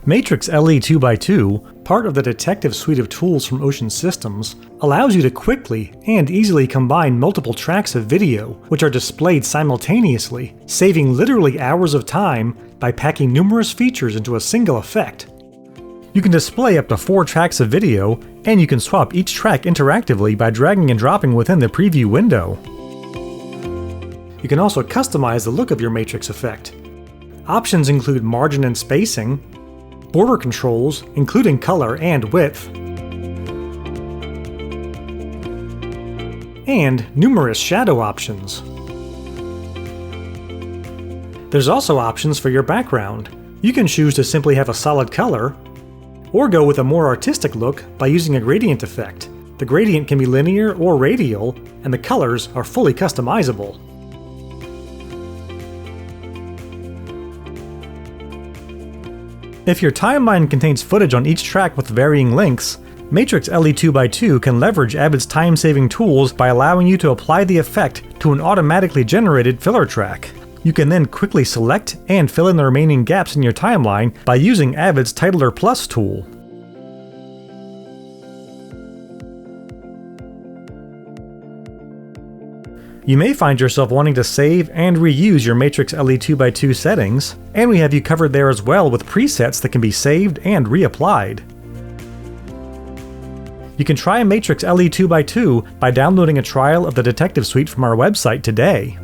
Matrix LE 2x2, part of the dTective suite of tools from Ocean Systems, allows you to quickly and easily combine multiple tracks of video, which are displayed simultaneously, saving literally hours of time by packing numerous features into a single effect. You can display up to 4 tracks of video, and you can swap each track interactively by dragging and dropping within the preview window. You can also customize the look of your matrix effect. Options include margin and spacing, border controls, including color and width, and numerous shadow options. There's also options for your background. You can choose to simply have a solid color, or go with a more artistic look by using a gradient effect. The gradient can be linear or radial, and the colors are fully customizable. If your timeline contains footage on each track with varying lengths, Matrix LE 2x2 can leverage Avid's time-saving tools by allowing you to apply the effect to an automatically generated filler track. You can then quickly select and fill in the remaining gaps in your timeline by using Avid's Titler Plus tool. You may find yourself wanting to save and reuse your Matrix LE 2x2 settings, and we have you covered there as well with presets that can be saved and reapplied. You can try Matrix LE 2x2 by downloading a trial of the dTective suite from our website today.